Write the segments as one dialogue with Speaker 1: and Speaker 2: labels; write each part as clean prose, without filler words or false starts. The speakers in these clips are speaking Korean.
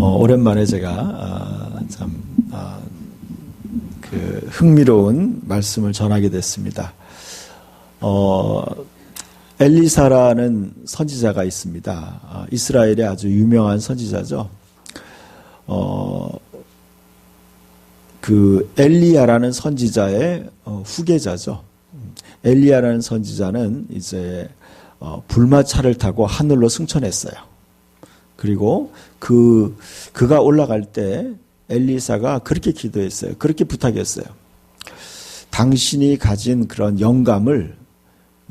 Speaker 1: 오랜만에 제가 흥미로운 말씀을 전하게 됐습니다. 엘리사라는 선지자가 있습니다. 이스라엘의 아주 유명한 선지자죠. 그 엘리야라는 선지자의 후계자죠. 엘리야라는 선지자는 이제 불마차를 타고 하늘로 승천했어요. 그리고 그가 올라갈 때 엘리사가 그렇게 기도했어요. 그렇게 부탁했어요. 당신이 가진 그런 영감을,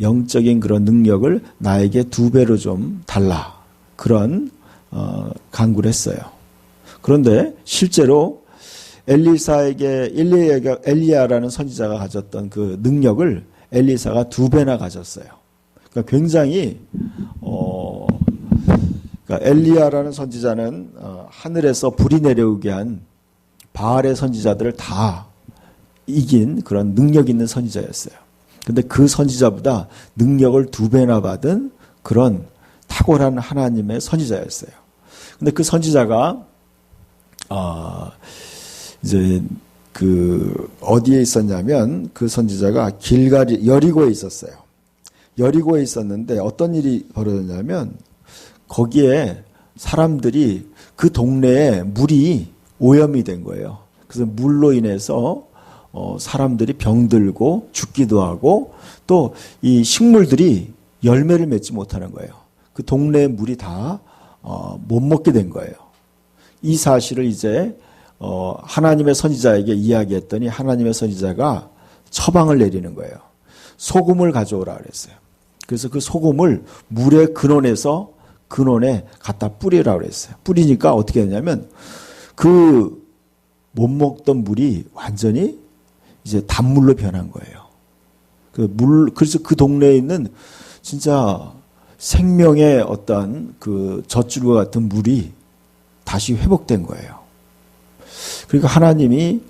Speaker 1: 영적인 그런 능력을 나에게 2배로 좀 달라. 그런 간구를 했어요. 그런데 실제로 엘리야라는 선지자가 가졌던 그 능력을 엘리사가 2배나 가졌어요. 그러니까 굉장히 그러니까 엘리야라는 선지자는 하늘에서 불이 내려오게 한 바알의 선지자들을 다 이긴 그런 능력 있는 선지자였어요. 그런데 그 선지자보다 능력을 2배나 받은 그런 탁월한 하나님의 선지자였어요. 그런데 그 선지자가 이제 어디에 있었냐면 그 선지자가 여리고에 있었어요. 여리고에 있었는데 어떤 일이 벌어졌냐면 거기에 사람들이 그 동네에 물이 오염이 된 거예요. 그래서 물로 인해서 사람들이 병들고 죽기도 하고 또 이 식물들이 열매를 맺지 못하는 거예요. 그 동네의 물이 다 못 먹게 된 거예요. 이 사실을 이제 하나님의 선지자에게 이야기했더니 하나님의 선지자가 처방을 내리는 거예요. 소금을 가져오라 그랬어요. 그래서 그 소금을 물의 근원에 갖다 뿌리라 그랬어요. 뿌리니까 어떻게 했냐면 그 못 먹던 물이 완전히 이제 단물로 변한 거예요. 그래서 그 동네에 있는 진짜 생명의 어떤 그 젖줄과 같은 물이 다시 회복된 거예요. 그러니까 하나님이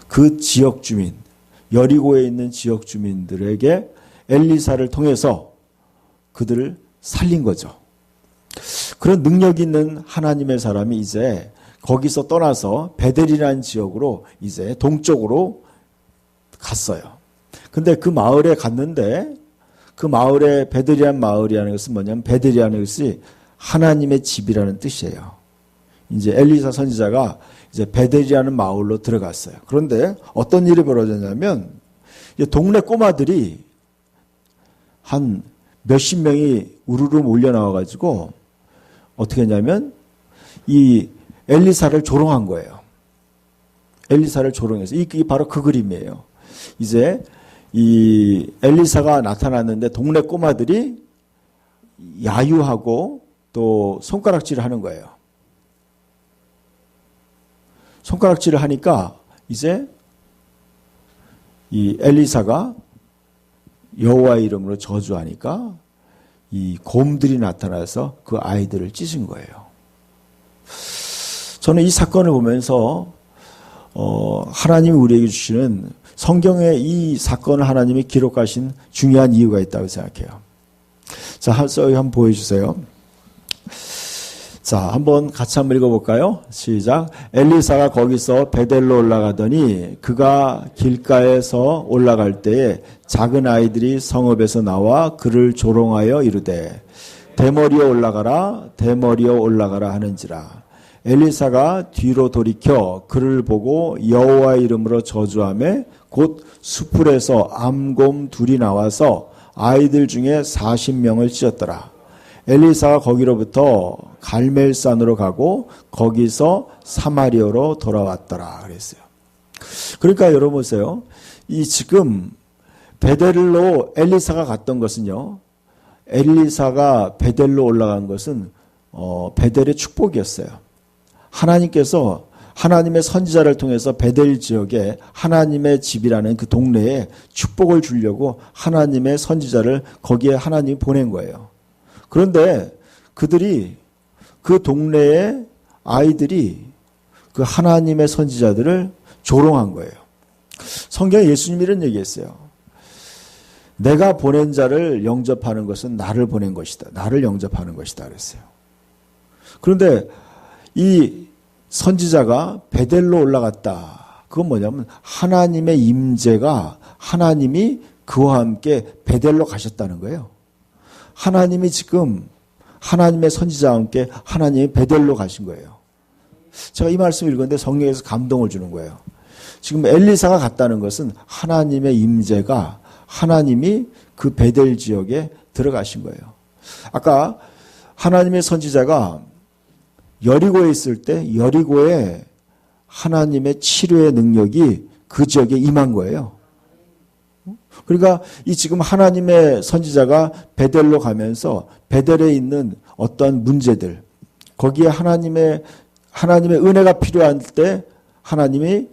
Speaker 1: 그 지역 주민, 여리고에 있는 지역 주민들에게 엘리사를 통해서 그들을 살린 거죠. 그런 능력 있는 하나님의 사람이 이제 거기서 떠나서 베델이라는 지역으로 이제 동쪽으로 갔어요. 근데 그 마을에 갔는데 그 마을에 베델이라는 마을이라는 것은 뭐냐면 베델이라는 것이 하나님의 집이라는 뜻이에요. 이제 엘리사 선지자가 이제 베델이라는 마을로 들어갔어요. 그런데 어떤 일이 벌어졌냐면 동네 꼬마들이 한 몇십 명이 우르르 몰려 나와가지고 어떻게 했냐면 이 엘리사를 조롱한 거예요. 엘리사를 조롱해서 이게 바로 그 그림이에요. 이제 이 엘리사가 나타났는데 동네 꼬마들이 야유하고 또 손가락질을 하는 거예요. 손가락질을 하니까 이제 이 엘리사가 여호와의 이름으로 저주하니까 이 곰들이 나타나서 그 아이들을 찢은 거예요. 저는 이 사건을 보면서 하나님이 우리에게 주시는 성경에 이 사건을 하나님이 기록하신 중요한 이유가 있다고 생각해요. 자, 한번 보여주세요. 자, 한번 같이 한번 읽어볼까요? 시작. 엘리사가 거기서 베델로 올라가더니 그가 길가에서 올라갈 때에 작은 아이들이 성읍에서 나와 그를 조롱하여 이르되 대머리에 올라가라 대머리에 올라가라 하는지라. 엘리사가 뒤로 돌이켜 그를 보고 여호와의 이름으로 저주하며 곧 수풀에서 암곰 둘이 나와서 아이들 중에 40명을 찢었더라. 엘리사가 거기로부터 갈멜산으로 가고 거기서 사마리아로 돌아왔더라 그랬어요. 그러니까 여러분 보세요. 이 지금 베델로 엘리사가 갔던 것은요. 엘리사가 베델로 올라간 것은 베델의 축복이었어요. 하나님께서 하나님의 선지자를 통해서 베델 지역에 하나님의 집이라는 그 동네에 축복을 주려고 하나님의 선지자를 거기에 하나님이 보낸 거예요. 그런데 그들이 그 동네의 아이들이 그 하나님의 선지자들을 조롱한 거예요. 성경에 예수님이 이런 얘기했어요. 내가 보낸 자를 영접하는 것은 나를 보낸 것이다. 나를 영접하는 것이다 그랬어요. 그런데 이 선지자가 베델로 올라갔다. 그건 뭐냐면 하나님의 임재가 하나님이 그와 함께 베델로 가셨다는 거예요. 하나님이 지금 하나님의 선지자와 함께 하나님이 베델로 가신 거예요. 제가 이 말씀을 읽었는데 성령에서 감동을 주는 거예요. 지금 엘리사가 갔다는 것은 하나님의 임재가 하나님이 그 베델 지역에 들어가신 거예요. 아까 하나님의 선지자가 여리고에 있을 때 여리고에 하나님의 치료의 능력이 그 지역에 임한 거예요. 그러니까 이 지금 하나님의 선지자가 베델로 가면서 베델에 있는 어떠한 문제들, 거기에 하나님의 은혜가 필요할 때 하나님이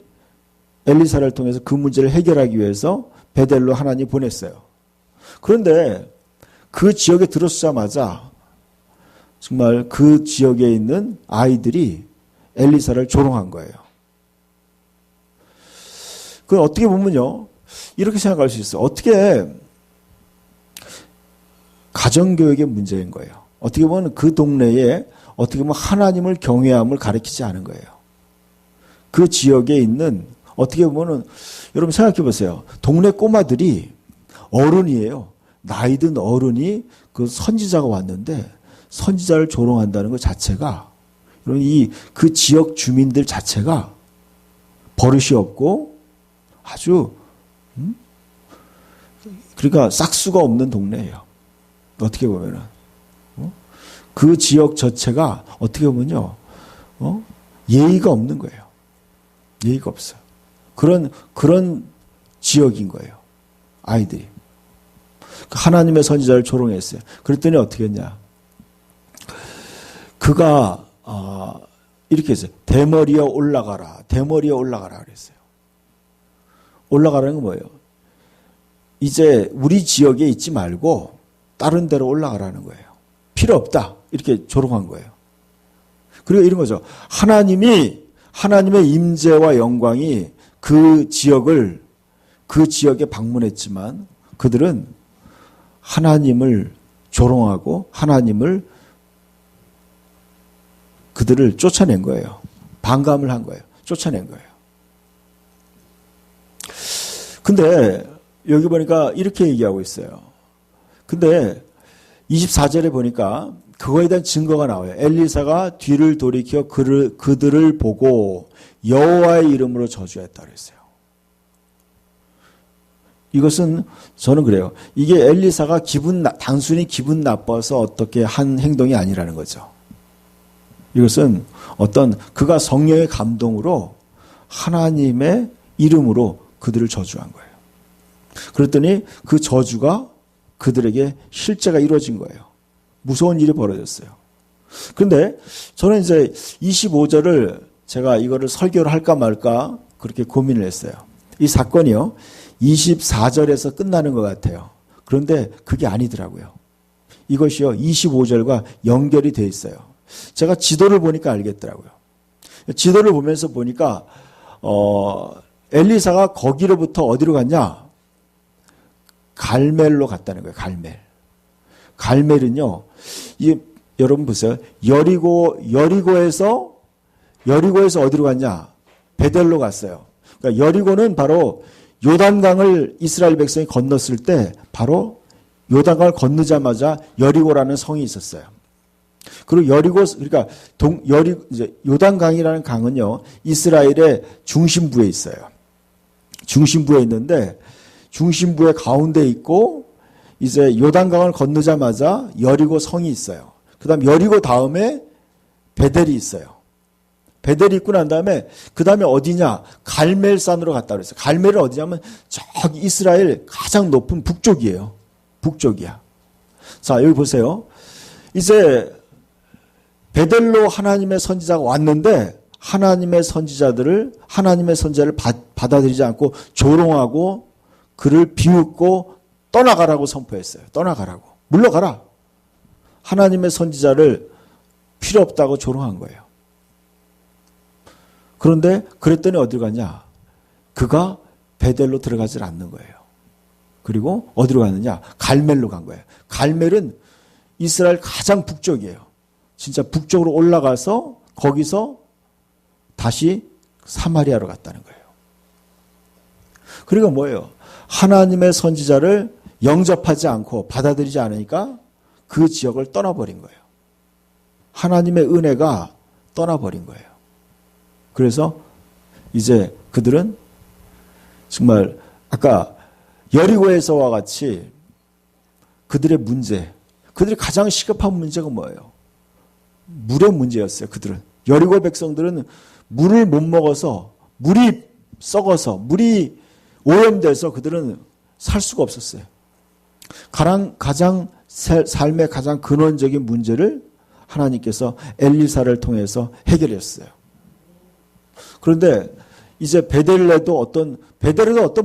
Speaker 1: 엘리사를 통해서 그 문제를 해결하기 위해서 베델로 하나님이 보냈어요. 그런데 그 지역에 들어서자마자 정말 그 지역에 있는 아이들이 엘리사를 조롱한 거예요. 그 어떻게 보면요, 이렇게 생각할 수 있어요. 어떻게 가정교육의 문제인 거예요. 어떻게 보면 그 동네에 어떻게 보면 하나님을 경외함을 가르치지 않은 거예요. 그 지역에 있는 어떻게 보면은 여러분 생각해 보세요. 동네 꼬마들이 어른이에요. 나이 든 어른이 그 선지자가 왔는데 선지자를 조롱한다는 것 자체가 그 지역 주민들 자체가 버릇이 없고 아주 그러니까 싹수가 없는 동네예요. 어떻게 보면은 그 지역 자체가 어떻게 보면요, 예의가 없는 거예요. 예의가 없어요. 그런 지역인 거예요. 아이들이 하나님의 선지자를 조롱했어요. 그랬더니 어떻게 했냐? 그가 이렇게 했어요. 대머리에 올라가라. 대머리에 올라가라 그랬어요. 올라가라는 건 뭐예요? 이제 우리 지역에 있지 말고 다른 데로 올라가라는 거예요. 필요 없다. 이렇게 조롱한 거예요. 그리고 이런 거죠. 하나님의 임재와 영광이 그 지역에 방문했지만 그들은 하나님을 조롱하고 그들을 쫓아낸 거예요. 반감을 한 거예요. 쫓아낸 거예요. 근데 여기 보니까 이렇게 얘기하고 있어요. 근데 24절에 보니까 그거에 대한 증거가 나와요. 엘리사가 뒤를 돌이켜 그들을 보고 여호와의 이름으로 저주했다 그랬어요. 이것은 저는 그래요. 이게 엘리사가 단순히 기분 나빠서 어떻게 한 행동이 아니라는 거죠. 이것은 그가 성령의 감동으로 하나님의 이름으로 그들을 저주한 거예요. 그랬더니 그 저주가 그들에게 실제가 이루어진 거예요. 무서운 일이 벌어졌어요. 그런데 저는 이제 25절을 제가 이거를 설교를 할까 말까 그렇게 고민을 했어요. 이 사건이요, 24절에서 끝나는 것 같아요. 그런데 그게 아니더라고요. 이것이요, 25절과 연결이 돼 있어요. 제가 지도를 보니까 알겠더라고요. 지도를 보면서 보니까 엘리사가 거기로부터 어디로 갔냐? 갈멜로 갔다는 거예요. 갈멜은요, 여러분 보세요. 여리고에서 어디로 갔냐? 베델로 갔어요. 그러니까 여리고는 바로 요단강을 이스라엘 백성이 건넜을 때 바로 요단강을 건너자마자 여리고라는 성이 있었어요. 그리고 그러니까 요단강이라는 강은요, 이스라엘의 중심부에 있어요. 중심부에 있는데 중심부의 가운데 있고 이제 요단강을 건너자마자 여리고 성이 있어요. 그다음 여리고 다음에 베델이 있어요. 베델이 있고 난 다음에 그 다음에 어디냐? 갈멜산으로 갔다 그랬어요. 갈멜은 어디냐면 저기 이스라엘 가장 높은 북쪽이에요. 북쪽이야. 자, 여기 보세요. 이제 베델로 하나님의 선지자가 왔는데 하나님의 선지자를 받아들이지 않고 조롱하고 그를 비웃고 떠나가라고 선포했어요. 떠나가라고. 물러가라. 하나님의 선지자를 필요 없다고 조롱한 거예요. 그런데 그랬더니 어디로 가냐? 그가 베델로 들어가질 않는 거예요. 그리고 어디로 가느냐? 갈멜로 간 거예요. 갈멜은 이스라엘 가장 북쪽이에요. 진짜 북쪽으로 올라가서 거기서 다시 사마리아로 갔다는 거예요. 그리고 뭐예요? 하나님의 선지자를 영접하지 않고 받아들이지 않으니까 그 지역을 떠나버린 거예요. 하나님의 은혜가 떠나버린 거예요. 그래서 이제 그들은 정말 아까 여리고에서와 같이 그들의 문제, 그들이 가장 시급한 문제가 뭐예요? 물의 문제였어요. 그들은. 여리고 백성들은 물을 못 먹어서 물이 썩어서 물이 오염돼서 그들은 살 수가 없었어요. 가장 삶의 가장 근원적인 문제를 하나님께서 엘리사를 통해서 해결했어요. 그런데 이제 베델에도 어떤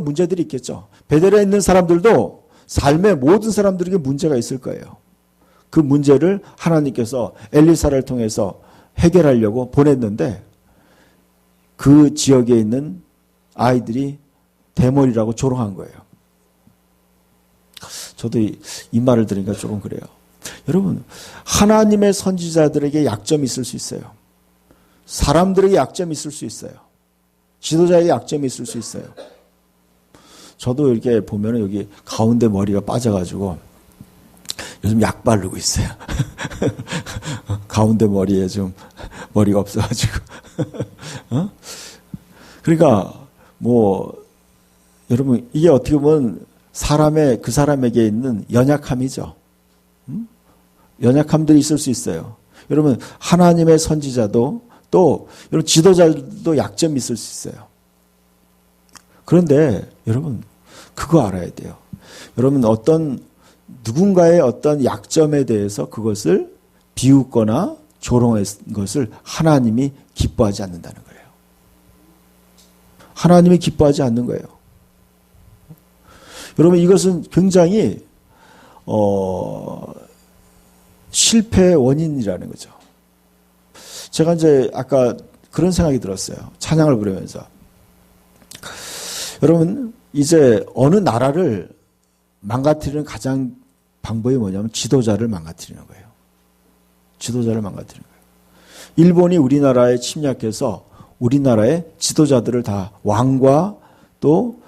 Speaker 1: 문제들이 있겠죠. 베델에 있는 사람들도 삶의 모든 사람들에게 문제가 있을 거예요. 그 문제를 하나님께서 엘리사를 통해서 해결하려고 보냈는데 그 지역에 있는 아이들이 대머리라고 조롱한 거예요. 저도 이 말을 들으니까 조금 그래요. 여러분, 하나님의 선지자들에게 약점이 있을 수 있어요. 사람들에게 약점이 있을 수 있어요. 지도자에게 약점이 있을 수 있어요. 저도 이렇게 보면 여기 가운데 머리가 빠져가지고 요즘 약 바르고 있어요. 가운데 머리에 좀 머리가 없어가지고. 그러니까 여러분 이게 어떻게 보면 그 사람에게 있는 연약함이죠. 연약함들이 있을 수 있어요. 여러분 하나님의 선지자도 또 여러분 지도자들도 약점이 있을 수 있어요. 그런데 여러분 그거 알아야 돼요. 여러분 누군가의 어떤 약점에 대해서 그것을 비웃거나 조롱한 것을 하나님이 기뻐하지 않는다는 거예요. 하나님이 기뻐하지 않는 거예요. 여러분 이것은 굉장히 실패의 원인이라는 거죠. 제가 이제 아까 그런 생각이 들었어요. 찬양을 부르면서. 여러분 이제 어느 나라를 망가뜨리는 가장 방법이 뭐냐면 지도자를 망가뜨리는 거예요. 지도자를 망가뜨리는 거예요. 일본이 우리나라에 침략해서 우리나라의 지도자들을 다 왕과 또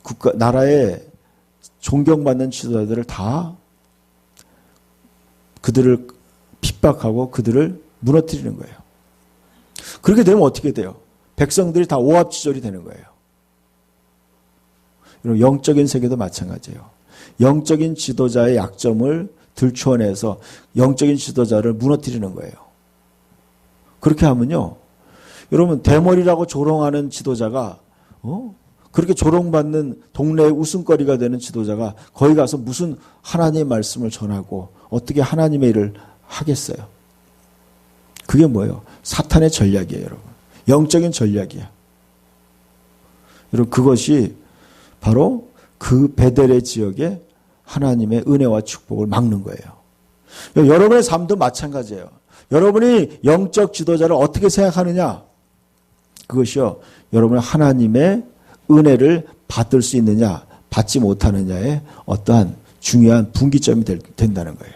Speaker 1: 그 나라의 존경받는 지도자들을 다 그들을 핍박하고 그들을 무너뜨리는 거예요. 그렇게 되면 어떻게 돼요? 백성들이 다 오합지졸이 되는 거예요. 영적인 세계도 마찬가지예요. 영적인 지도자의 약점을 들추어내서 영적인 지도자를 무너뜨리는 거예요. 그렇게 하면요. 여러분 대머리라고 조롱하는 지도자가 그렇게 조롱받는 동네의 웃음거리가 되는 지도자가 거기 가서 무슨 하나님의 말씀을 전하고 어떻게 하나님의 일을 하겠어요. 그게 뭐예요? 사탄의 전략이에요. 여러분. 영적인 전략이에요. 여러분 그것이 바로 그 베델의 지역에 하나님의 은혜와 축복을 막는 거예요. 여러분의 삶도 마찬가지예요. 여러분이 영적 지도자를 어떻게 생각하느냐? 그것이요. 여러분의 하나님의 은혜를 받을 수 있느냐, 받지 못하느냐의 어떠한 중요한 분기점이 된다는 거예요.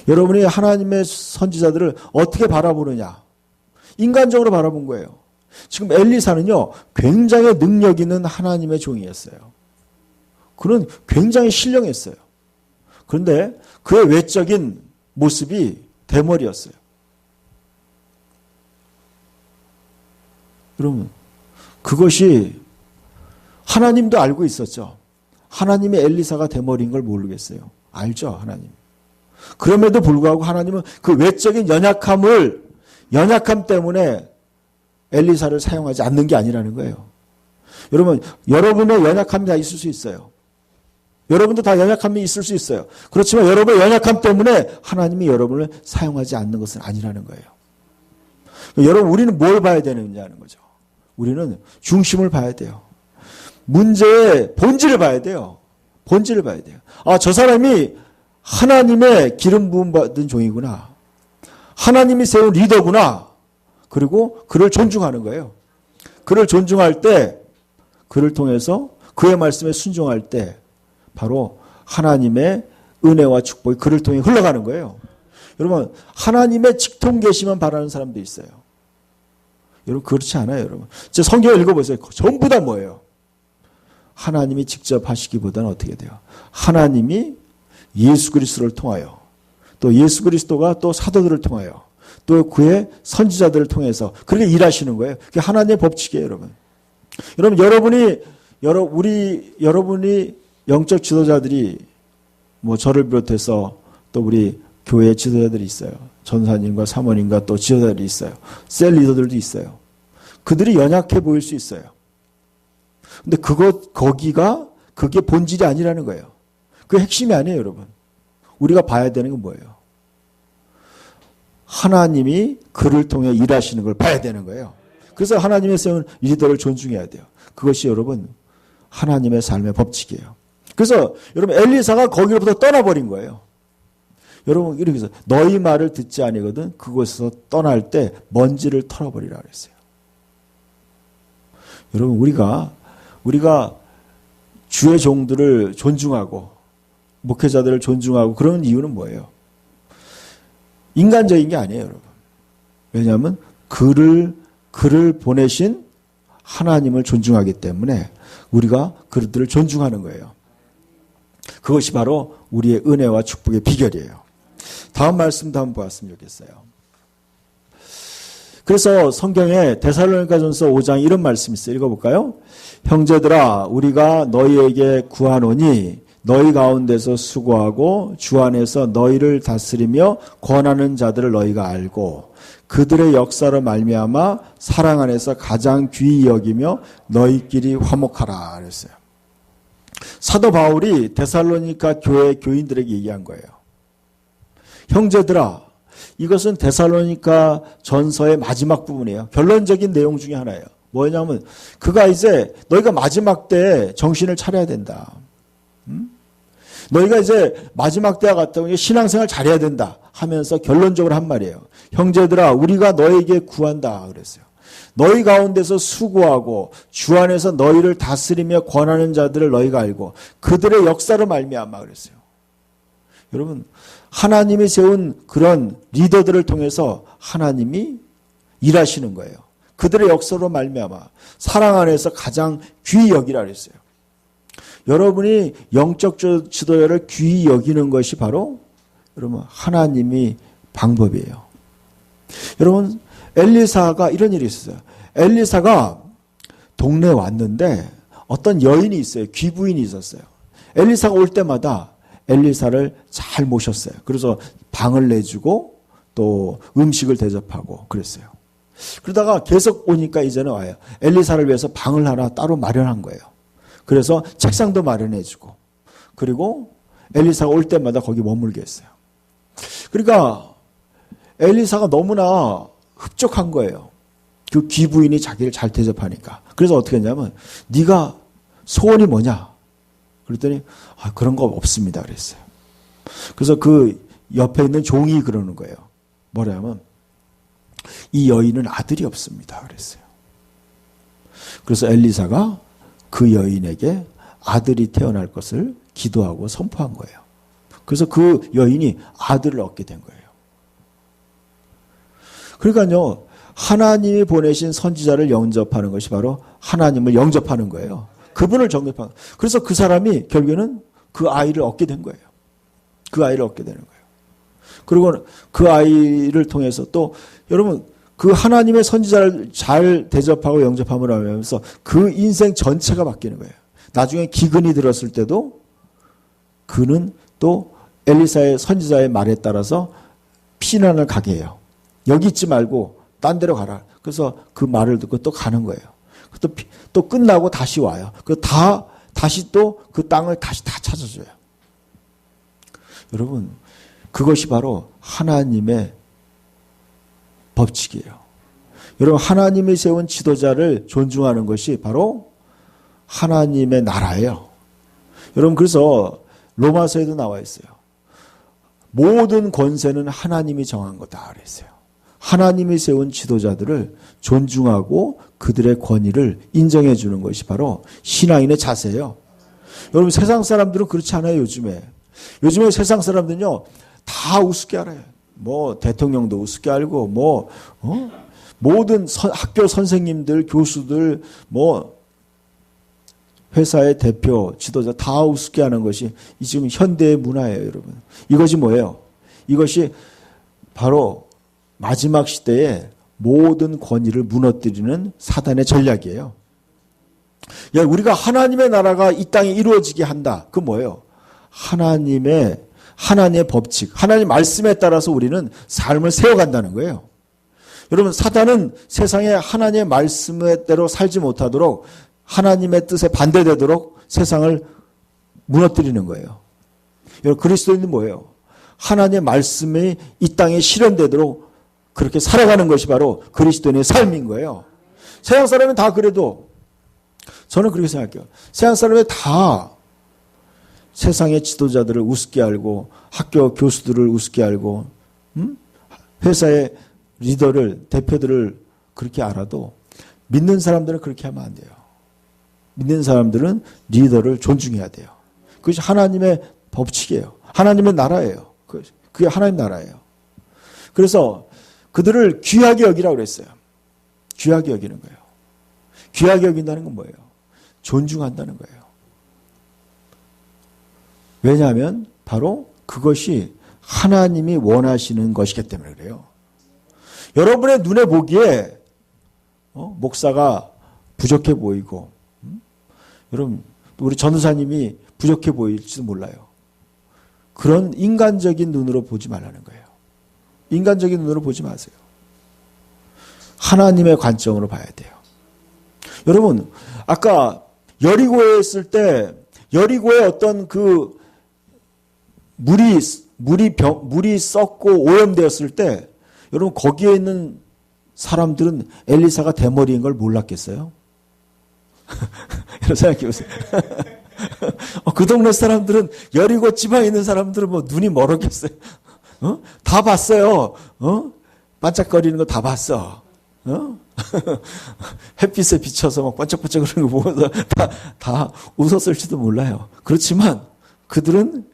Speaker 1: 여러분이 하나님의 선지자들을 어떻게 바라보느냐? 인간적으로 바라본 거예요. 지금 엘리사는요, 굉장히 능력 있는 하나님의 종이었어요. 그는 굉장히 신령했어요. 그런데 그의 외적인 모습이 대머리였어요. 여러분, 그것이 하나님도 알고 있었죠. 하나님이 엘리사가 대머리인 걸 모르겠어요. 알죠, 하나님. 그럼에도 불구하고 하나님은 그 외적인 연약함 때문에 엘리사를 사용하지 않는 게 아니라는 거예요. 여러분, 여러분의 연약함이 다 있을 수 있어요. 여러분도 다 연약함이 있을 수 있어요. 그렇지만 여러분의 연약함 때문에 하나님이 여러분을 사용하지 않는 것은 아니라는 거예요. 여러분, 우리는 뭘 봐야 되느냐는 거죠. 우리는 중심을 봐야 돼요. 문제의 본질을 봐야 돼요. 본질을 봐야 돼요. 아, 저 사람이 하나님의 기름 부음 받은 종이구나. 하나님이 세운 리더구나. 그리고 그를 존중하는 거예요. 그를 존중할 때, 그를 통해서 그의 말씀에 순종할 때 바로 하나님의 은혜와 축복이 그를 통해 흘러가는 거예요. 여러분, 하나님의 직통 계시만 바라는 사람도 있어요. 여러분 그렇지 않아요, 여러분. 제 성경을 읽어보세요. 전부 다 뭐예요? 하나님이 직접 하시기보다는 어떻게 돼요? 하나님이 예수 그리스도를 통하여 또 예수 그리스도가 또 사도들을 통하여 또 그의 선지자들을 통해서 그렇게 일하시는 거예요. 그게 하나님의 법칙이에요, 여러분. 여러분이 영적 지도자들이 뭐 저를 비롯해서 또 우리 교회 지도자들이 있어요. 전사님과 사모님과 또 지도자들이 있어요. 셀 리더들도 있어요. 그들이 연약해 보일 수 있어요. 근데 그게 본질이 아니라는 거예요. 그게 핵심이 아니에요, 여러분. 우리가 봐야 되는 건 뭐예요? 하나님이 그를 통해 일하시는 걸 봐야 되는 거예요. 그래서 하나님의 세운 리더를 존중해야 돼요. 그것이 여러분 하나님의 삶의 법칙이에요. 그래서 여러분 엘리사가 거기로부터 떠나버린 거예요. 여러분 이렇게 해서 너희 말을 듣지 아니거든 그곳에서 떠날 때 먼지를 털어버리라 그랬어요. 여러분 우리가 주의 종들을 존중하고 목회자들을 존중하고 그런 이유는 뭐예요? 인간적인 게 아니에요, 여러분. 왜냐하면 그를 보내신 하나님을 존중하기 때문에 우리가 그들을 존중하는 거예요. 그것이 바로 우리의 은혜와 축복의 비결이에요. 다음 말씀도 한번 보았으면 좋겠어요. 그래서 성경에 데살로니가전서 5장 이런 말씀이 있어요. 읽어볼까요? 형제들아 우리가 너희에게 구하노니 너희 가운데서 수고하고 주 안에서 너희를 다스리며 권하는 자들을 너희가 알고 그들의 역사로 말미암아 사랑 안에서 가장 귀히 여기며 너희끼리 화목하라 그랬어요. 사도 바울이 데살로니가 교회 교인들에게 얘기한 거예요. 형제들아, 이것은 데살로니가 전서의 마지막 부분이에요. 결론적인 내용 중에 하나예요. 뭐냐면 그가 이제 너희가 마지막 때에 정신을 차려야 된다. 너희가 이제 마지막 때와 같다고 신앙생활 잘해야 된다 하면서 결론적으로 한 말이에요. 형제들아 우리가 너에게 구한다 그랬어요. 너희 가운데서 수고하고 주 안에서 너희를 다스리며 권하는 자들을 너희가 알고 그들의 역사로 말미암아 그랬어요. 여러분 하나님이 세운 그런 리더들을 통해서 하나님이 일하시는 거예요. 그들의 역사로 말미암아 사랑 안에서 가장 귀히 여기라 그랬어요. 여러분이 영적 지도자를 귀히 여기는 것이 바로 여러분 하나님이 방법이에요. 여러분 엘리사가 이런 일이 있었어요. 엘리사가 동네에 왔는데 어떤 여인이 있어요. 귀부인이 있었어요. 엘리사가 올 때마다 엘리사를 잘 모셨어요. 그래서 방을 내주고 또 음식을 대접하고 그랬어요. 그러다가 계속 오니까 이제는 와요. 엘리사를 위해서 방을 하나 따로 마련한 거예요. 그래서 책상도 마련해주고 그리고 엘리사가 올 때마다 거기 머물게 했어요. 그러니까 엘리사가 너무나 흡족한 거예요. 그 귀부인이 자기를 잘 대접하니까. 그래서 어떻게 했냐면 네가 소원이 뭐냐? 그랬더니 그런 거 없습니다 그랬어요. 그래서 그 옆에 있는 종이 그러는 거예요. 뭐냐면 이 여인은 아들이 없습니다 그랬어요. 그래서 엘리사가 그 여인에게 아들이 태어날 것을 기도하고 선포한 거예요. 그래서 그 여인이 아들을 얻게 된 거예요. 그러니까요, 하나님이 보내신 선지자를 영접하는 것이 바로 하나님을 영접하는 거예요. 그분을 영접하는 거예요. 그래서 그 사람이 결국에는 그 아이를 얻게 된 거예요. 그 아이를 얻게 되는 거예요. 그리고 그 아이를 통해서 또 여러분 그 하나님의 선지자를 잘 대접하고 영접함을 하면서 그 인생 전체가 바뀌는 거예요. 나중에 기근이 들었을 때도 그는 또 엘리사의 선지자의 말에 따라서 피난을 가게 해요. 여기 있지 말고 딴 데로 가라. 그래서 그 말을 듣고 또 가는 거예요. 또 끝나고 다시 와요. 다시 또 그 땅을 다시 다 찾아줘요. 여러분 그것이 바로 하나님의 법칙이에요. 여러분 하나님이 세운 지도자를 존중하는 것이 바로 하나님의 나라예요. 여러분 그래서 로마서에도 나와 있어요. 모든 권세는 하나님이 정한 거다 그랬어요. 하나님이 세운 지도자들을 존중하고 그들의 권위를 인정해 주는 것이 바로 신앙인의 자세예요. 여러분 세상 사람들은 그렇지 않아요. 요즘에 세상 사람들은요 다 우습게 알아요. 뭐 대통령도 우습게 알고 뭐 모든 학교 선생님들, 교수들, 뭐 회사의 대표, 지도자 다 우습게 하는 것이 지금 현대의 문화예요, 여러분. 이것이 뭐예요? 이것이 바로 마지막 시대에 모든 권위를 무너뜨리는 사단의 전략이에요. 야, 우리가 하나님의 나라가 이 땅에 이루어지게 한다. 그 뭐예요? 하나님의 법칙, 하나님 말씀에 따라서 우리는 삶을 세워간다는 거예요. 여러분, 사단은 세상에 하나님의 말씀대로 살지 못하도록 하나님의 뜻에 반대되도록 세상을 무너뜨리는 거예요. 여러분, 그리스도인은 뭐예요? 하나님의 말씀이 이 땅에 실현되도록 그렇게 살아가는 것이 바로 그리스도인의 삶인 거예요. 세상 사람은 다 그래도 저는 그렇게 생각해요. 세상 사람은 다 세상의 지도자들을 우습게 알고 학교 교수들을 우습게 알고 회사의 리더를 대표들을 그렇게 알아도 믿는 사람들은 그렇게 하면 안 돼요. 믿는 사람들은 리더를 존중해야 돼요. 그것이 하나님의 법칙이에요. 하나님의 나라예요. 그게 하나님 나라예요. 그래서 그들을 귀하게 여기라고 그랬어요. 귀하게 여기는 거예요. 귀하게 여긴다는 건 뭐예요? 존중한다는 거예요. 왜냐하면 바로 그것이 하나님이 원하시는 것이기 때문에 그래요. 여러분의 눈에 보기에 목사가 부족해 보이고 여러분 우리 전도사님이 부족해 보일지도 몰라요. 그런 인간적인 눈으로 보지 말라는 거예요. 인간적인 눈으로 보지 마세요. 하나님의 관점으로 봐야 돼요. 여러분 아까 여리고에 있을 때 여리고에 어떤 그 물이 썩고 오염되었을 때 여러분 거기에 있는 사람들은 엘리사가 대머리인 걸 몰랐겠어요? 이런 생각해 보세요. 그 동네 사람들은 여리고 지방에 있는 사람들은 뭐 눈이 멀었겠어요. 다 봤어요. 반짝거리는 거 다 봤어. 햇빛에 비춰서 막 반짝반짝 그러는 거 보고서 다 웃었을지도 몰라요. 그렇지만 그들은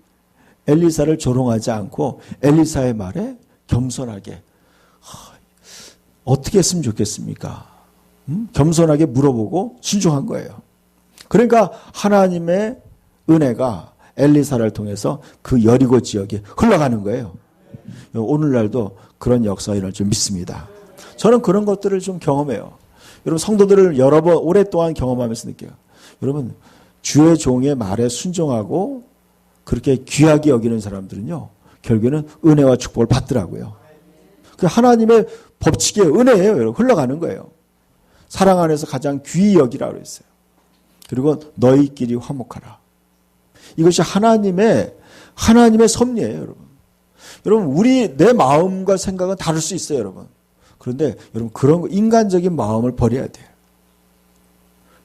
Speaker 1: 엘리사를 조롱하지 않고 엘리사의 말에 겸손하게 어떻게 했으면 좋겠습니까? 겸손하게 물어보고 순종한 거예요. 그러니까 하나님의 은혜가 엘리사를 통해서 그 여리고 지역에 흘러가는 거예요. 오늘날도 그런 역사가 일어날 줄 믿습니다. 저는 그런 것들을 좀 경험해요. 여러분 성도들을 여러 번 오랫동안 경험하면서 느껴요. 여러분 주의 종의 말에 순종하고 그렇게 귀하게 여기는 사람들은요. 결국에는 은혜와 축복을 받더라고요. 그 하나님의 법칙의 은혜예요. 여러분 흘러가는 거예요. 사랑 안에서 가장 귀히 여기라고 그랬어요. 그리고 너희끼리 화목하라. 이것이 하나님의 섭리예요, 여러분. 여러분 내 마음과 생각은 다를 수 있어요, 여러분. 그런데 여러분 그런 인간적인 마음을 버려야 돼요.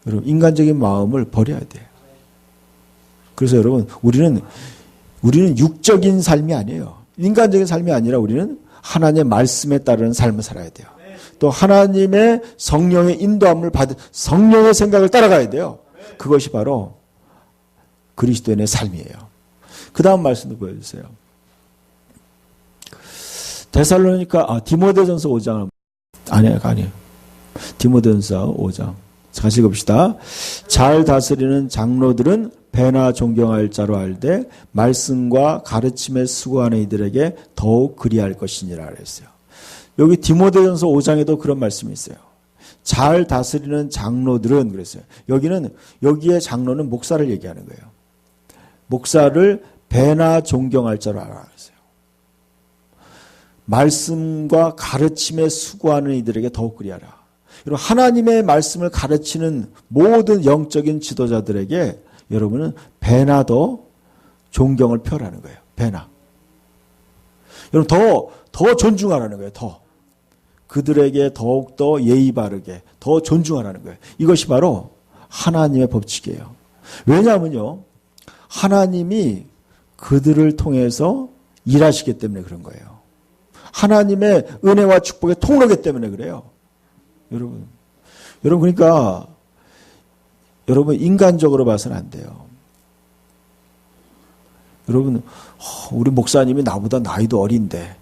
Speaker 1: 여러분 인간적인 마음을 버려야 돼요. 그래서 여러분 우리는 육적인 삶이 아니에요. 인간적인 삶이 아니라 우리는 하나님의 말씀에 따르는 삶을 살아야 돼요. 또 하나님의 성령의 인도함을 받은 성령의 생각을 따라가야 돼요. 그것이 바로 그리스도인의 삶이에요. 그 다음 말씀도 보여주세요. 디모데전서 5장 아니에요. 디모데전서 5장 같이 읽읍시다. 잘 다스리는 장로들은 배나 존경할 자로 알되 말씀과 가르침에 수고하는 이들에게 더욱 그리할 것이니라 그랬어요. 여기 디모데전서 5장에도 그런 말씀이 있어요. 잘 다스리는 장로들은 그랬어요. 여기에 장로는 목사를 얘기하는 거예요. 목사를 배나 존경할 자로 알아 그랬어요. 말씀과 가르침에 수고하는 이들에게 더욱 그리하라. 여러분 하나님의 말씀을 가르치는 모든 영적인 지도자들에게 여러분은 배나 더 존경을 표하라는 거예요. 배나. 여러분 더 존중하라는 거예요. 더. 그들에게 더욱더 예의 바르게 더 존중하라는 거예요. 이것이 바로 하나님의 법칙이에요. 왜냐하면요. 하나님이 그들을 통해서 일하시기 때문에 그런 거예요. 하나님의 은혜와 축복의 통로이기 때문에 그래요. 여러분 그러니까 여러분 인간적으로 봐서는 안 돼요. 여러분 우리 목사님이 나보다 나이도 어린데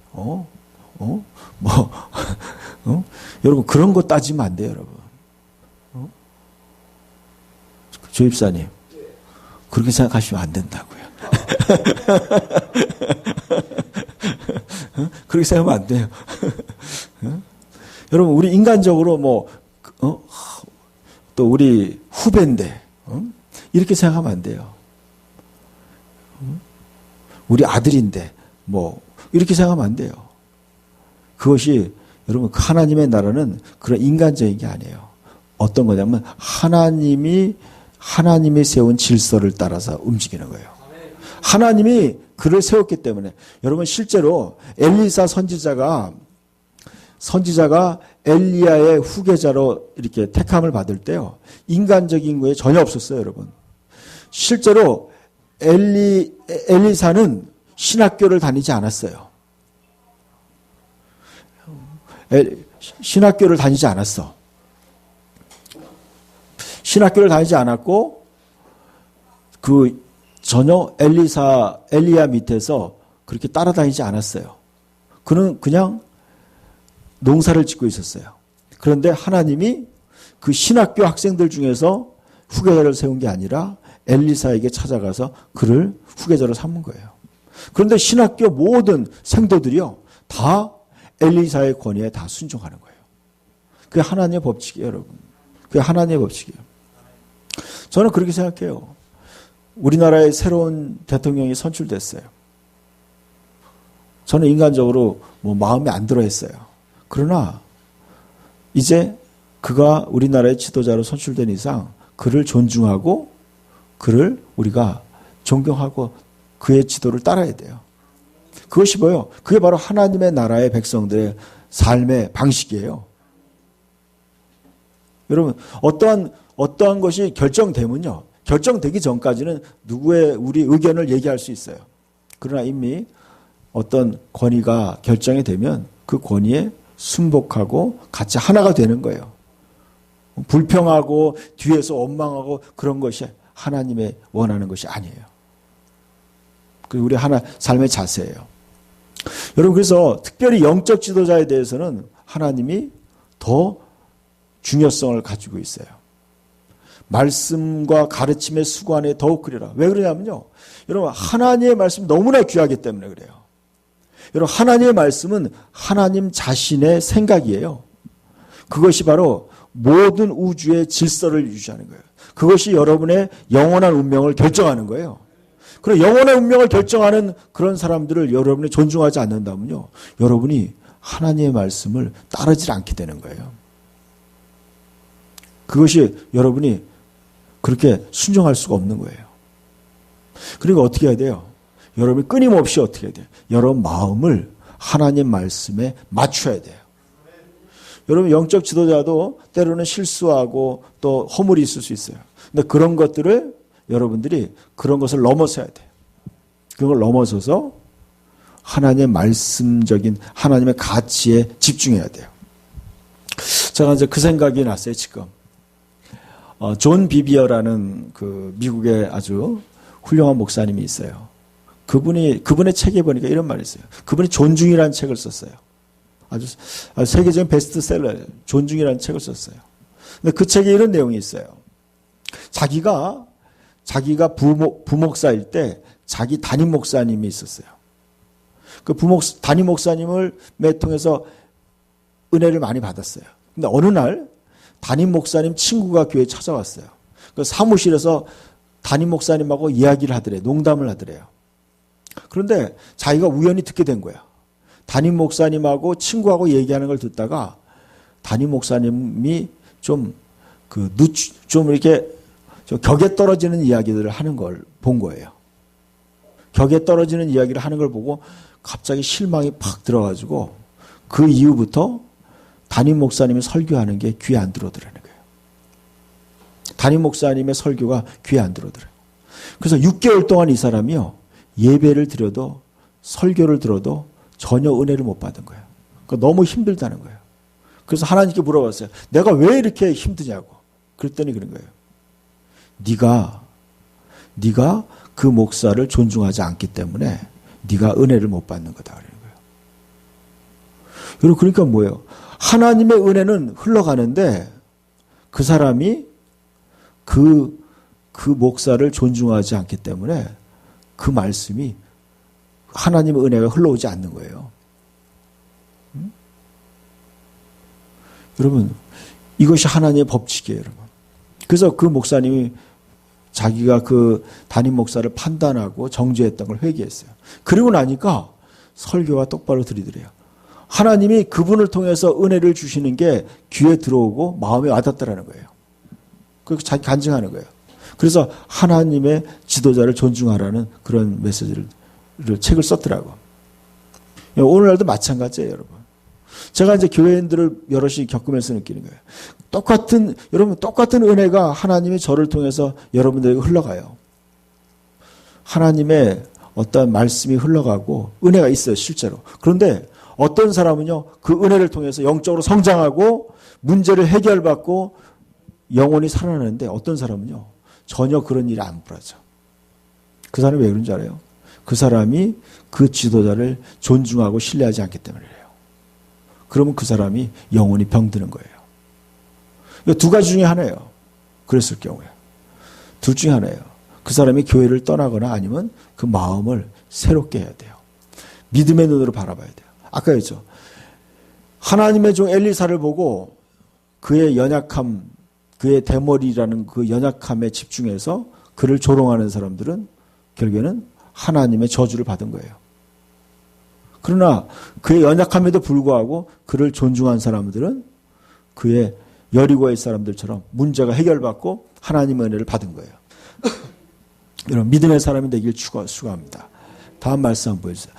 Speaker 1: 여러분 그런 거 따지면 안 돼요, 여러분. 조 집사님 그렇게 생각하시면 안 된다고요. 그렇게 생각하면 안 돼요. 여러분 우리 인간적으로 또 우리 후배인데 이렇게 생각하면 안 돼요. 우리 아들인데 이렇게 생각하면 안 돼요. 그것이 여러분 하나님의 나라는 그런 인간적인 게 아니에요. 어떤 거냐면 하나님이 세운 질서를 따라서 움직이는 거예요. 하나님이 그를 세웠기 때문에 여러분 실제로 엘리사 선지자가 엘리야의 후계자로 이렇게 택함을 받을 때요. 인간적인 거에 전혀 없었어요, 여러분. 실제로 엘리사는 신학교를 다니지 않았어요. 신학교를 다니지 않았어. 신학교를 다니지 않았고 전혀 엘리야 밑에서 그렇게 따라다니지 않았어요. 그는 그냥 농사를 짓고 있었어요. 그런데 하나님이 그 신학교 학생들 중에서 후계자를 세운 게 아니라 엘리사에게 찾아가서 그를 후계자로 삼은 거예요. 그런데 신학교 모든 생도들이요. 다 엘리사의 권위에 다 순종하는 거예요. 그게 하나님의 법칙이에요, 여러분. 그게 하나님의 법칙이에요. 저는 그렇게 생각해요. 우리나라의 새로운 대통령이 선출됐어요. 저는 인간적으로 마음에 안 들어 했어요. 그러나 이제 그가 우리나라의 지도자로 선출된 이상 그를 존중하고 그를 우리가 존경하고 그의 지도를 따라야 돼요. 그것이 뭐예요? 그게 바로 하나님의 나라의 백성들의 삶의 방식이에요. 여러분 어떠한 것이 결정되면요. 결정되기 전까지는 우리 의견을 얘기할 수 있어요. 그러나 이미 어떤 권위가 결정이 되면 그 권위에 순복하고 같이 하나가 되는 거예요. 불평하고 뒤에서 원망하고 그런 것이 하나님의 원하는 것이 아니에요. 그게 우리 삶의 자세예요. 여러분 그래서 특별히 영적 지도자에 대해서는 하나님이 더 중요성을 가지고 있어요. 말씀과 가르침의 수관에 더욱 그리라. 왜 그러냐면요. 여러분 하나님의 말씀이 너무나 귀하기 때문에 그래요. 여러분 하나님의 말씀은 하나님 자신의 생각이에요. 그것이 바로 모든 우주의 질서를 유지하는 거예요. 그것이 여러분의 영원한 운명을 결정하는 거예요. 그리고 영원의 운명을 결정하는 그런 사람들을 여러분이 존중하지 않는다면요. 여러분이 하나님의 말씀을 따르지 않게 되는 거예요. 그것이 여러분이 그렇게 순종할 수가 없는 거예요. 그리고 어떻게 해야 돼요? 여러분이 끊임없이 어떻게 해야 돼요? 여러분 마음을 하나님 말씀에 맞춰야 돼요. 여러분 영적 지도자도 때로는 실수하고 또 허물이 있을 수 있어요. 근데 그런 것들을 여러분들이 그런 것을 넘어서야 돼요. 그걸 넘어서서 하나님의 말씀적인 하나님의 가치에 집중해야 돼요. 제가 이제 그 생각이 났어요, 지금. 존 비비어라는 그 미국의 아주 훌륭한 목사님이 있어요. 그분의 책에 보니까 이런 말이 있어요. 그분이 존중이라는 책을 썼어요. 아주 세계적인 베스트셀러예요. 존중이라는 책을 썼어요. 근데 그 책에 이런 내용이 있어요. 자기가 부목사일 때 자기 담임 목사님이 있었어요. 그 담임 목사님을 통해서 은혜를 많이 받았어요. 근데 어느 날 담임 목사님 친구가 교회에 찾아왔어요. 그 사무실에서 담임 목사님하고 이야기를 하더래요. 농담을 하더래요. 그런데 자기가 우연히 듣게 된 거야. 담임 목사님하고 친구하고 얘기하는 걸 듣다가 담임 목사님이 좀 이렇게 격에 떨어지는 이야기들을 하는 걸 본 거예요. 격에 떨어지는 이야기를 하는 걸 보고 갑자기 실망이 팍 들어가지고 그 이후부터 담임 목사님이 설교하는 게 귀에 안 들어오더라는 거예요. 담임 목사님의 설교가 귀에 안 들어오더라고요. 그래서 6개월 동안 이 사람이요. 예배를 드려도 설교를 들어도 전혀 은혜를 못 받은 거예요. 그러니까 너무 힘들다는 거예요. 그래서 하나님께 물어봤어요. 내가 왜 이렇게 힘드냐고. 그랬더니 그런 거예요. 네가 그 목사를 존중하지 않기 때문에 네가 은혜를 못 받는 거다. 그러는 거예요. 여러분 그러니까 뭐예요? 하나님의 은혜는 흘러가는데 그 사람이 그 목사를 존중하지 않기 때문에 그 말씀이 하나님의 은혜가 흘러오지 않는 거예요. 여러분, 이것이 하나님의 법칙이에요, 여러분. 그래서 그 목사님이 자기가 그 담임 목사를 판단하고 정죄했던 걸 회개했어요. 그리고 나니까 설교가 똑바로 들이더래요. 하나님이 그분을 통해서 은혜를 주시는 게 귀에 들어오고 마음에 와닿더라는 거예요. 그렇게 자기 간증하는 거예요. 그래서 하나님의 지도자를 존중하라는 그런 메시지를 책을 썼더라고. 오늘날도 마찬가지예요, 여러분. 제가 이제 교회인들을 여럿이 겪으면서 느끼는 거예요. 여러분, 똑같은 은혜가 하나님이 저를 통해서 여러분들에게 흘러가요. 하나님의 어떤 말씀이 흘러가고 은혜가 있어요, 실제로. 그런데 어떤 사람은요, 그 은혜를 통해서 영적으로 성장하고 문제를 해결받고 영혼이 살아나는데 어떤 사람은요, 전혀 그런 일이 안 벌어져. 그 사람이 왜 그런 줄 알아요? 그 사람이 그 지도자를 존중하고 신뢰하지 않기 때문이에요. 그러면 그 사람이 영혼이 병드는 거예요. 이거 두 가지 중에 하나예요. 그랬을 경우에. 둘 중에 하나예요. 그 사람이 교회를 떠나거나 아니면 그 마음을 새롭게 해야 돼요. 믿음의 눈으로 바라봐야 돼요. 아까 했죠. 하나님의 종 엘리사를 보고 그의 연약함, 그의 대머리라는 그 연약함에 집중해서 그를 조롱하는 사람들은 결국에는 하나님의 저주를 받은 거예요. 그러나 그의 연약함에도 불구하고 그를 존중한 사람들은 그의 여리고의 사람들처럼 문제가 해결받고 하나님의 은혜를 받은 거예요. 여러분, 믿음의 사람이 되길 축원합니다. 다음 말씀 한번 보여주세요.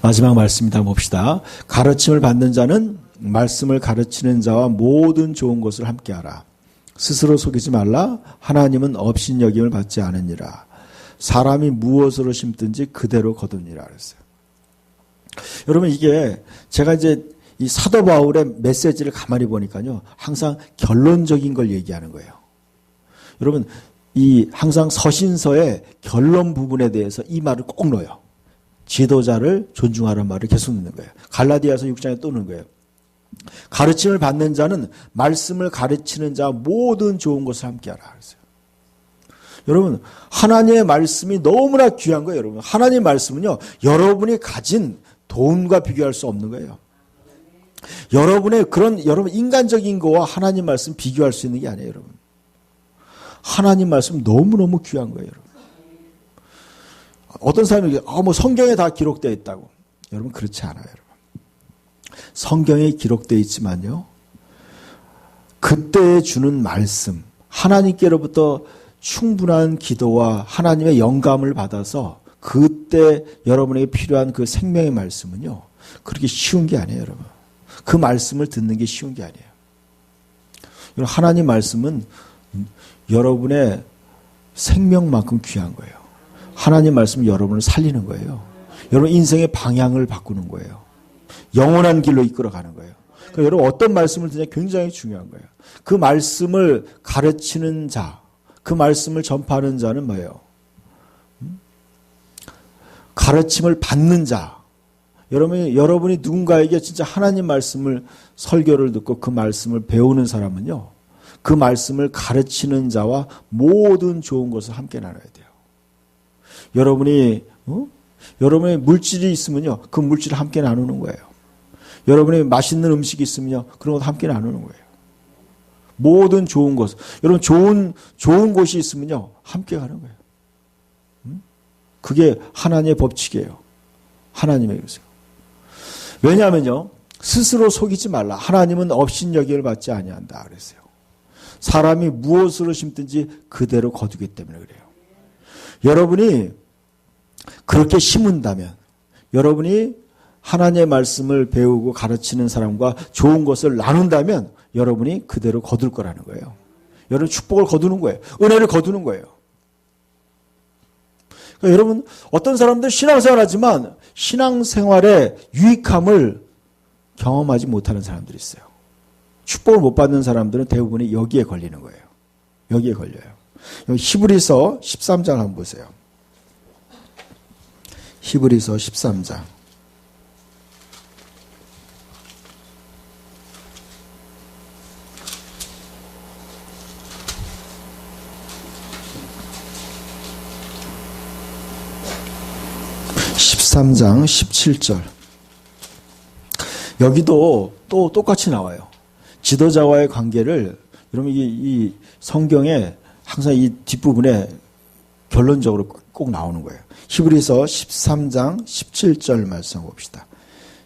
Speaker 1: 마지막 말씀이다 봅시다. 가르침을 받는 자는 말씀을 가르치는 자와 모든 좋은 것을 함께하라. 스스로 속이지 말라. 하나님은 업신여김을 받지 않으니라. 사람이 무엇으로 심든지 그대로 거두니라 그랬어요. 여러분, 이게 제가 이제 이 사도 바울의 메시지를 가만히 보니까요, 항상 결론적인 걸 얘기하는 거예요. 여러분, 이 항상 서신서의 결론 부분에 대해서 이 말을 꼭 넣어요. 지도자를 존중하라는 말을 계속 넣는 거예요. 갈라디아서 6장에 또 넣는 거예요. 가르침을 받는 자는 말씀을 가르치는 자와 모든 좋은 것을 함께하라 그랬어요. 여러분, 하나님의 말씀이 너무나 귀한 거예요. 여러분, 하나님의 말씀은요, 여러분이 가진 돈과 비교할 수 없는 거예요. 여러분의 여러분 인간적인 거와 하나님 말씀 비교할 수 있는 게 아니에요, 여러분. 하나님 말씀 너무너무 귀한 거예요, 여러분. 어떤 사람이 뭐 성경에 다 기록되어 있다고. 여러분, 그렇지 않아요, 여러분. 성경에 기록되어 있지만요, 그때에 주는 말씀, 하나님께로부터 충분한 기도와 하나님의 영감을 받아서 그때 여러분에게 필요한 그 생명의 말씀은요, 그렇게 쉬운 게 아니에요, 여러분. 그 말씀을 듣는 게 쉬운 게 아니에요. 하나님 말씀은 여러분의 생명만큼 귀한 거예요. 하나님 말씀은 여러분을 살리는 거예요. 여러분 인생의 방향을 바꾸는 거예요. 영원한 길로 이끌어가는 거예요. 그러니까 여러분 어떤 말씀을 듣냐 굉장히 중요한 거예요. 그 말씀을 가르치는 자, 그 말씀을 전파하는 자는 뭐예요? 가르침을 받는 자. 여러분이 누군가에게 진짜 하나님 말씀을 설교를 듣고 그 말씀을 배우는 사람은요, 그 말씀을 가르치는 자와 모든 좋은 것을 함께 나눠야 돼요. 여러분의 물질이 있으면요, 그 물질을 함께 나누는 거예요. 여러분의 맛있는 음식이 있으면요, 그런 것도 함께 나누는 거예요. 모든 좋은 것, 여러분 좋은 곳이 있으면요, 함께 가는 거예요. 그게 하나님의 법칙이에요. 하나님의 것이에요. 왜냐하면요, 스스로 속이지 말라. 하나님은 업신여김을 받지 아니한다 그랬어요. 사람이 무엇으로 심든지 그대로 거두기 때문에 그래요. 여러분이 그렇게 심은다면, 여러분이 하나님의 말씀을 배우고 가르치는 사람과 좋은 것을 나눈다면 여러분이 그대로 거둘 거라는 거예요. 여러분 축복을 거두는 거예요. 은혜를 거두는 거예요. 그러니까 여러분, 어떤 사람들 신앙생활 하지만 신앙생활의 유익함을 경험하지 못하는 사람들이 있어요. 축복을 못 받는 사람들은 대부분이 여기에 걸리는 거예요. 여기에 걸려요. 히브리서 13장 한번 보세요. 히브리서 13장. (13장) 17절. 여기도 또 똑같이 나와요. 지도자와의 관계를, 여러분 이 성경에 항상 이 뒷부분에 결론적으로 꼭 나오는 거예요. 히브리서 13장 17절 말씀 봅시다.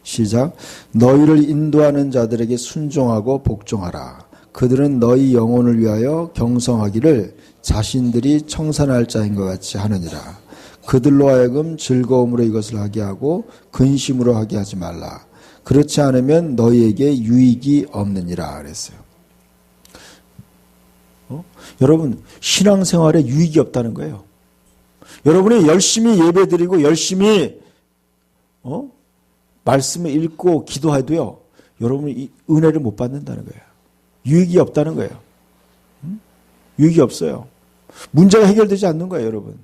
Speaker 1: 시작. 너희를 인도하는 자들에게 순종하고 복종하라. 그들은 너희 영혼을 위하여 경성하기를 자신들이 청산할 자인 것 같이 하느니라. 그들로 하여금 즐거움으로 이것을 하게 하고 근심으로 하게 하지 말라. 그렇지 않으면 너희에게 유익이 없느니라 그랬어요. 여러분, 신앙생활에 유익이 없다는 거예요. 여러분이 열심히 예배드리고 열심히 말씀을 읽고 기도해도요, 여러분이 이 은혜를 못 받는다는 거예요. 유익이 없다는 거예요. 유익이 없어요. 문제가 해결되지 않는 거예요, 여러분.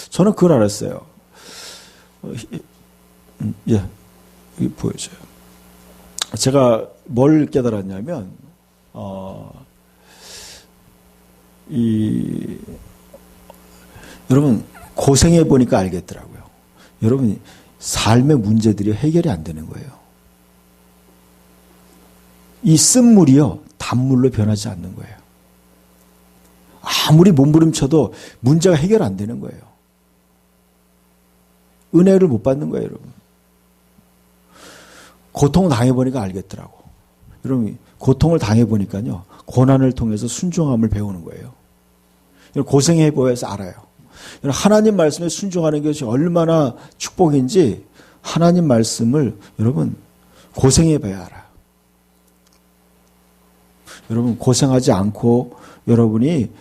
Speaker 1: 저는 그걸 알았어요. 예, 보여줘요. 제가 뭘 깨달았냐면, 여러분, 고생해 보니까 알겠더라고요. 여러분, 삶의 문제들이 해결이 안 되는 거예요. 이 쓴물이요, 단물로 변하지 않는 거예요. 아무리 몸부림쳐도 문제가 해결 안 되는 거예요. 은혜를 못 받는 거예요, 여러분. 고통 당해보니까 알겠더라고. 여러분, 고통을 당해보니까요, 고난을 통해서 순종함을 배우는 거예요. 고생해보여서 알아요. 하나님 말씀에 순종하는 것이 얼마나 축복인지 하나님 말씀을 여러분 고생해봐야 알아요. 여러분, 고생하지 않고 여러분이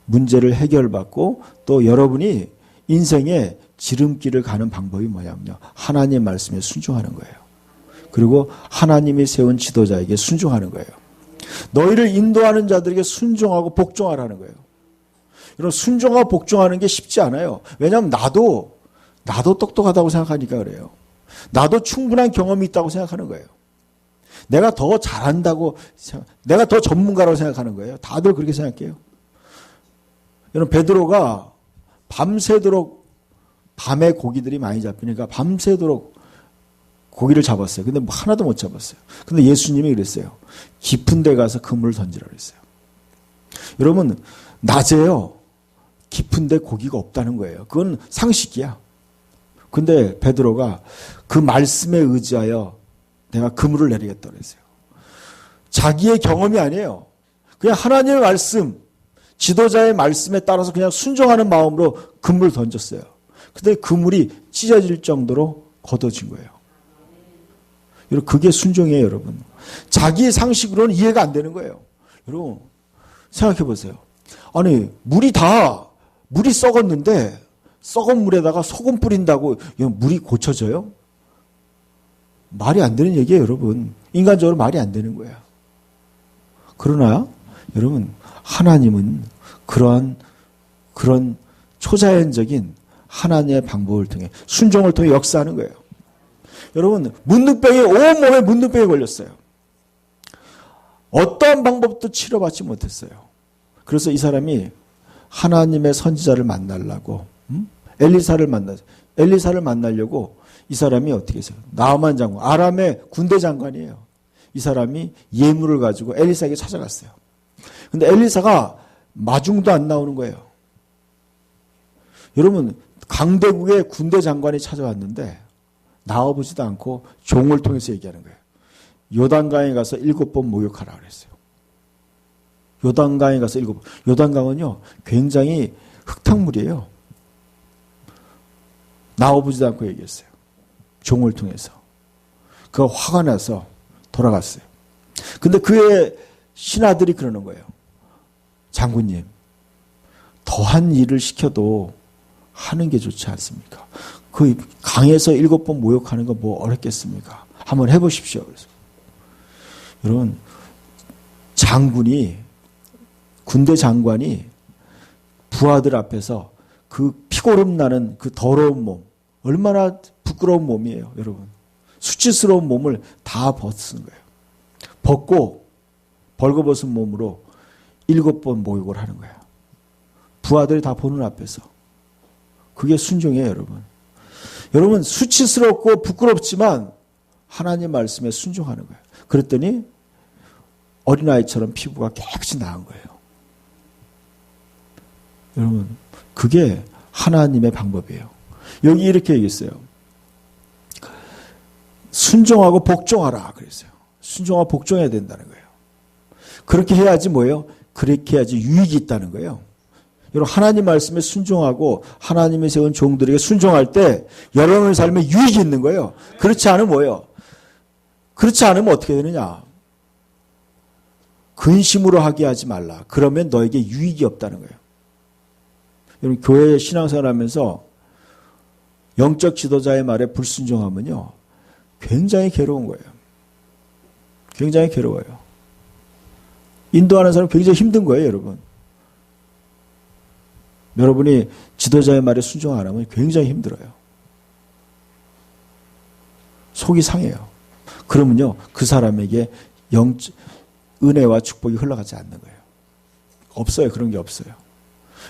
Speaker 1: 문제를 해결받고 또 여러분이 인생의 지름길을 가는 방법이 뭐냐면요, 하나님 말씀에 순종하는 거예요. 그리고 하나님이 세운 지도자에게 순종하는 거예요. 너희를 인도하는 자들에게 순종하고 복종하라는 거예요. 여러분, 순종하고 복종하는 게 쉽지 않아요. 왜냐하면 나도 똑똑하다고 생각하니까 그래요. 나도 충분한 경험이 있다고 생각하는 거예요. 내가 더 잘한다고 내가 더 전문가라고 생각하는 거예요. 다들 그렇게 생각해요. 여러분, 베드로가 밤새도록, 밤에 고기들이 많이 잡히니까 밤새도록 고기를 잡았어요. 근데 뭐 하나도 못 잡았어요. 근데 예수님이 그랬어요. 깊은 데 가서 그물을 던지라 그랬어요. 여러분, 낮에요, 깊은 데 고기가 없다는 거예요. 그건 상식이야. 근데 베드로가 그 말씀에 의지하여 내가 그물을 내리겠다 그랬어요. 자기의 경험이 아니에요. 그냥 하나님의 말씀, 지도자의 말씀에 따라서 그냥 순종하는 마음으로 그물을 던졌어요. 근데 그물이 찢어질 정도로 걷어진 거예요. 여러분, 그게 순종이에요, 여러분. 자기의 상식으로는 이해가 안 되는 거예요. 여러분, 생각해 보세요. 아니, 물이 썩었는데 썩은 물에다가 소금 뿌린다고 물이 고쳐져요? 말이 안 되는 얘기예요, 여러분. 인간적으로 말이 안 되는 거예요. 그러나 여러분, 하나님은 그런 초자연적인 하나님의 방법을 통해, 순종을 통해 역사하는 거예요. 여러분, 온몸에 문둥병에 걸렸어요. 어떠한 방법도 치료받지 못했어요. 그래서 이 사람이 하나님의 선지자를 만나려고, 엘리사를 만나려고 이 사람이 어떻게 했어요? 나아만 장군, 아람의 군대 장관이에요. 이 사람이 예물을 가지고 엘리사에게 찾아갔어요. 근데 엘리사가 마중도 안 나오는 거예요. 여러분, 강대국의 군대 장관이 찾아왔는데 나와보지도 않고 종을 통해서 얘기하는 거예요. 요단강에 가서 7번 목욕하라 그랬어요. 요단강에 가서 7번. 요단강은요, 굉장히 흙탕물이에요. 나와보지도 않고 얘기했어요. 종을 통해서. 그가 화가 나서 돌아갔어요. 근데 그의 신하들이 그러는 거예요. 장군님, 더한 일을 시켜도 하는 게 좋지 않습니까? 그 강에서 7번 모욕하는 거 뭐 어렵겠습니까? 한번 해보십시오. 그래서 여러분, 군대 장관이 부하들 앞에서 그 피고름 나는 그 더러운 몸, 얼마나 부끄러운 몸이에요, 여러분. 수치스러운 몸을 다 벗은 거예요. 벗고 벌거벗은 몸으로 7번 모욕을 하는 거예요. 부하들이 다 보는 앞에서. 그게 순종이에요, 여러분. 여러분, 수치스럽고 부끄럽지만 하나님 말씀에 순종하는 거예요. 그랬더니 어린아이처럼 피부가 깨끗이 나은 거예요. 여러분, 그게 하나님의 방법이에요. 여기 이렇게 얘기했어요. 순종하고 복종하라 그랬어요. 순종하고 복종해야 된다는 거예요. 그렇게 해야지 뭐예요? 그렇게 해야지 유익이 있다는 거예요. 여러분, 하나님 말씀에 순종하고 하나님이 세운 종들에게 순종할 때 여러분의 삶에 유익이 있는 거예요. 그렇지 않으면 뭐예요? 그렇지 않으면 어떻게 되느냐? 근심으로 하게 하지 말라. 그러면 너에게 유익이 없다는 거예요. 여러분, 교회 신앙생활 하면서 영적 지도자의 말에 불순종하면요, 굉장히 괴로운 거예요. 굉장히 괴로워요. 인도하는 사람 굉장히 힘든 거예요, 여러분. 여러분이 지도자의 말에 순종 안 하면 굉장히 힘들어요. 속이 상해요. 그러면요, 그 사람에게 은혜와 축복이 흘러가지 않는 거예요. 없어요. 그런 게 없어요.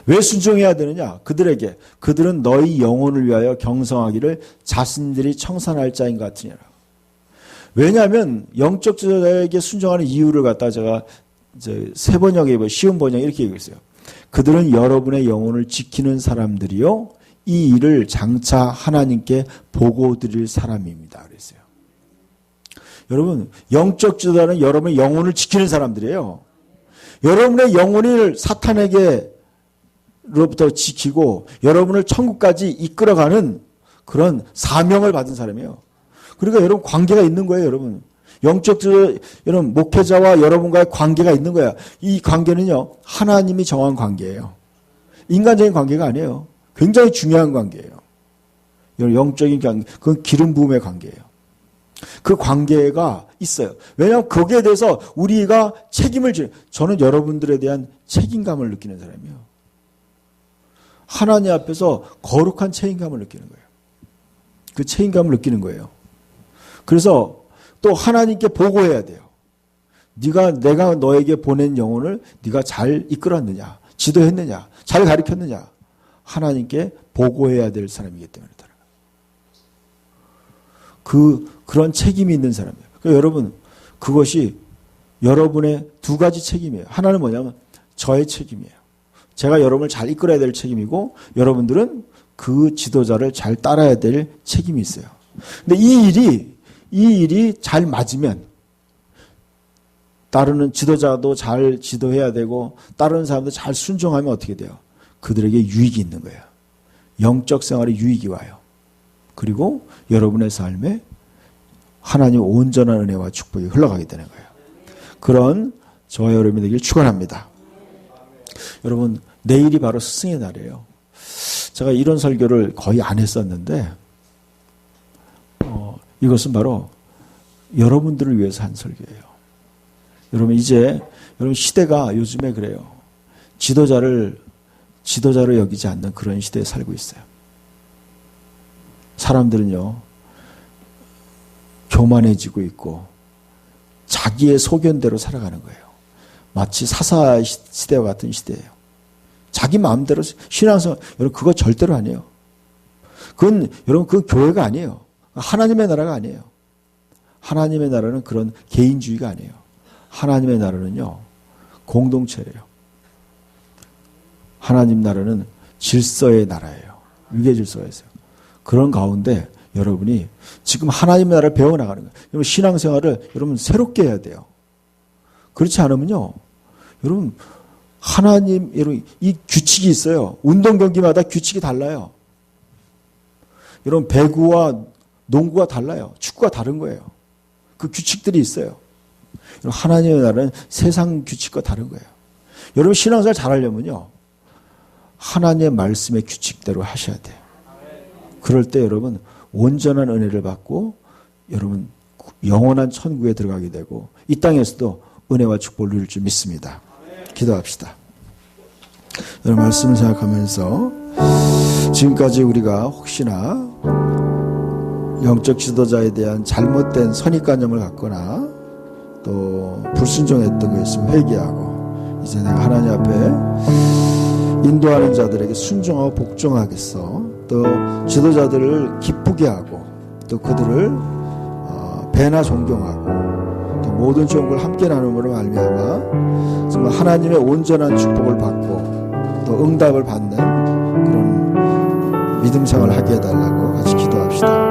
Speaker 1: 왜 순종해야 되느냐? 그들은 너희 영혼을 위하여 경성하기를 자신들이 청산할 자인 것 같으니라. 왜냐하면 영적 지도자에게 순종하는 이유를 갖다 제가 새 번역에 쉬운 번역 이렇게 얘기했어요. 그들은 여러분의 영혼을 지키는 사람들이요, 이 일을 장차 하나님께 보고 드릴 사람입니다. 그랬어요. 여러분, 영적 지도자는 여러분의 영혼을 지키는 사람들이에요. 여러분의 영혼을 사탄에게로부터 지키고 여러분을 천국까지 이끌어가는 그런 사명을 받은 사람이에요. 그러니까 여러분 관계가 있는 거예요, 여러분. 영적 지도자, 여러분 목회자와 여러분과의 관계가 있는 거야. 이 관계는요, 하나님이 정한 관계예요. 인간적인 관계가 아니에요. 굉장히 중요한 관계예요. 영적인 관계, 그건 기름 부음의 관계예요. 그 관계가 있어요. 왜냐하면 거기에 대해서 우리가 책임을 저는 여러분들에 대한 책임감을 느끼는 사람이에요. 하나님 앞에서 거룩한 책임감을 느끼는 거예요. 그 책임감을 느끼는 거예요. 그래서 또 하나님께 보고해야 돼요. 내가 너에게 보낸 영혼을 네가 잘 이끌었느냐, 지도했느냐, 잘 가르쳤느냐, 하나님께 보고해야 될 사람이기 때문에. 그런 책임이 있는 사람이에요. 그러니까 여러분, 그것이 여러분의 두 가지 책임이에요. 하나는 뭐냐면 저의 책임이에요. 제가 여러분을 잘 이끌어야 될 책임이고, 여러분들은 그 지도자를 잘 따라야 될 책임이 있어요. 근데 이 일이 잘 맞으면, 따르는 지도자도 잘 지도해야 되고, 따르는 사람도 잘 순종하면 어떻게 돼요? 그들에게 유익이 있는 거예요. 영적 생활에 유익이 와요. 그리고 여러분의 삶에 하나님의 온전한 은혜와 축복이 흘러가게 되는 거예요. 그런 저와 여러분이 되길 축원합니다. 여러분, 내일이 바로 스승의 날이에요. 제가 이런 설교를 거의 안 했었는데, 이것은 바로 여러분들을 위해서 한 설교예요. 여러분, 여러분 시대가 요즘에 그래요. 지도자를 여기지 않는 그런 시대에 살고 있어요. 사람들은요, 교만해지고 있고 자기의 소견대로 살아가는 거예요. 마치 사사 시대와 같은 시대예요. 자기 마음대로 신앙생활, 여러분 그거 절대로 아니에요. 여러분 그 교회가 아니에요. 하나님의 나라가 아니에요. 하나님의 나라는 그런 개인주의가 아니에요. 하나님의 나라는요, 공동체예요. 하나님 나라는 질서의 나라예요. 위계 질서가 있어요. 그런 가운데 여러분이 지금 하나님의 나라를 배워나가는 거예요. 여러분 신앙생활을 여러분 새롭게 해야 돼요. 그렇지 않으면요, 여러분 이 규칙이 있어요. 운동 경기마다 규칙이 달라요. 여러분 배구와 농구가 달라요. 축구가 다른 거예요. 그 규칙들이 있어요. 여러분 하나님의 나라는 세상 규칙과 다른 거예요. 여러분 신앙생활 잘하려면요, 하나님의 말씀의 규칙대로 하셔야 돼요. 그럴 때 여러분 온전한 은혜를 받고 여러분 영원한 천국에 들어가게 되고 이 땅에서도 은혜와 축복을 누릴 줄 믿습니다. 기도합시다. 이런 말씀을 생각하면서 지금까지 우리가 혹시나 영적 지도자에 대한 잘못된 선입관념을 갖거나 또 불순종했던 거 있으면 회개하고 이제 내가 하나님 앞에 인도하는 자들에게 순종하고 복종하겠어. 또 지도자들을 기쁘게 하고 또 그들을 배나 존경하고 또 모든 좋은 걸 함께 나눔으로 말미암아 정말 하나님의 온전한 축복을 받고 또 응답을 받는 그런 믿음 생활을 하게 해달라고 같이 기도합시다.